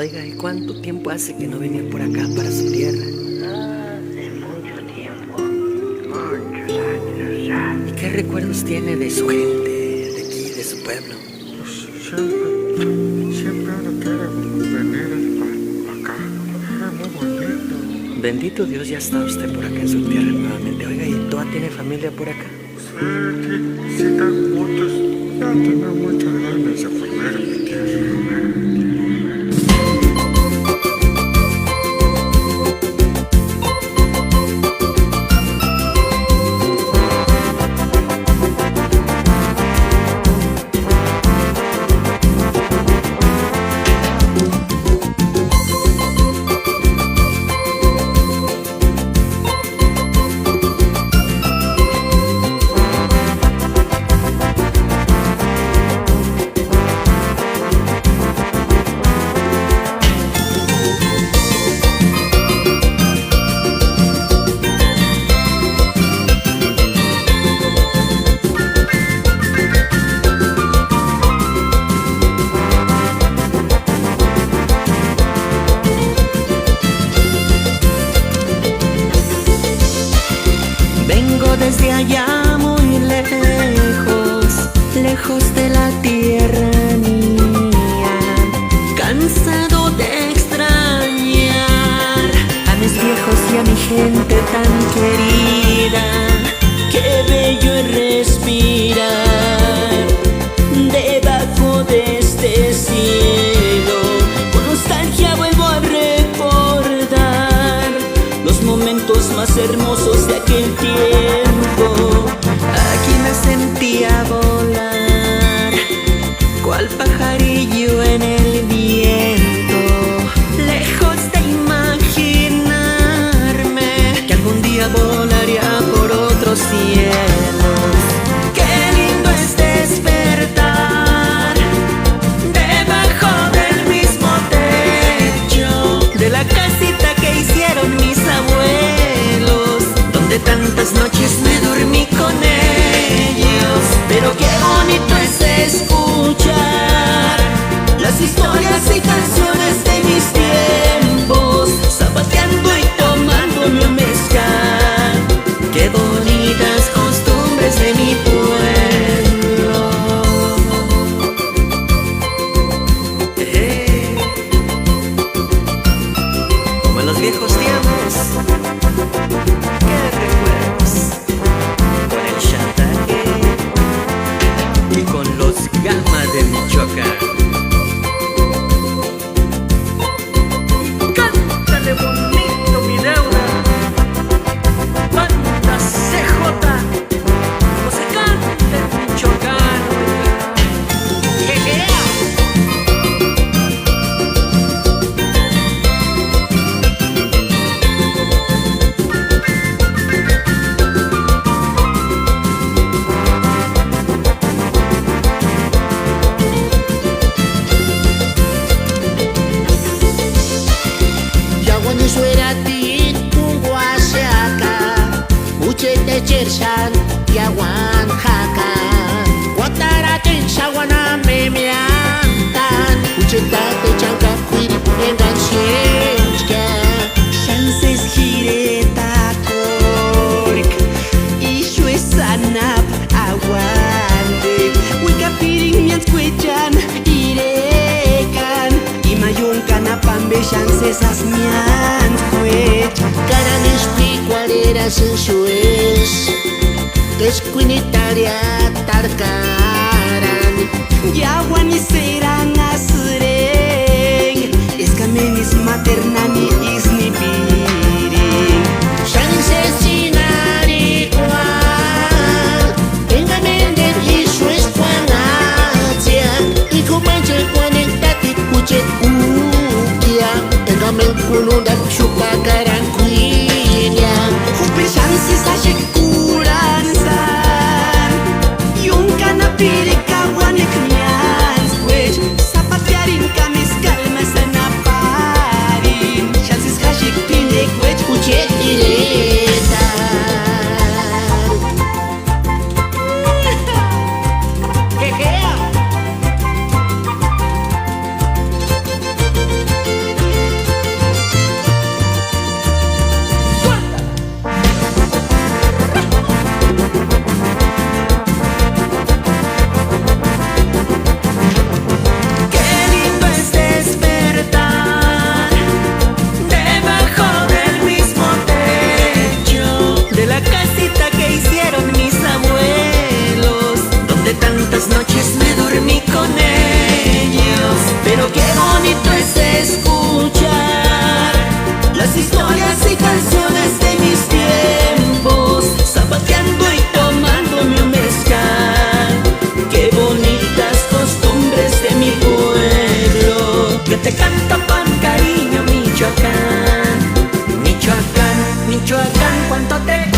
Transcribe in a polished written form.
Oiga, ¿y cuánto tiempo hace que no venía por acá para su tierra? Hace mucho tiempo, muchos años ya. ¿Y qué recuerdos tiene de su gente, de aquí, de su pueblo? Pues siempre uno quiere venir para acá. Es muy bonito. Bendito Dios, ya está usted por acá en su tierra nuevamente. Oiga, ¿y toda tiene familia por acá? Sí, tengo muchos. Ya tengo muchas ganas de volver a mi tierra. Vengo desde allá muy lejos, lejos de la tierra mía, cansado de extrañar a mis viejos y a mi gente tan querida. Qué bello es respirar debajo de este cielo. Con nostalgia vuelvo a recordar los momentos más hermosos de aquel tiempo. Aquí me sentía volar, cual pajarillo en el viento, lejos de imaginarme que algún día volaría por otros cielos. Qué lindo es despertar debajo del mismo techo de la casita que hicieron mis abuelos, donde tantas noches me dormí con ellos. Pero qué bonito es escuchar las historias y canciones de mis tiempos, zapateando y tomando mi mezcal. Qué bonitas costumbres de mi pueblo. Como en los viejos tiempos. Qué recuerdos con el chantaje y con los gamas de Michoacán. Cántale bonito, mi deuda. Banda CJ, como se canta en Michoacán. Jejea. Yawani suerati kuwashaka uchete chershan yawan haka wataratin shawana memiantan uchetate chanka kwiri engan shenska Chances gireta cork ishu esanap aguante wika piring mians cuechan irekan imayunkan apambe chances asmian cuech Caranis picuarera sensues Desquinitaria tarcaran yawan serang asreng escamenis maternani isni piring Chances sinari cual Engamente isu es cuanatia Y comanche conectati kuchet ukia Engamen kununda chupacaran cuinia Hupe chances ashek kuransan yung kanapiri kawanek mians kwech cuánto te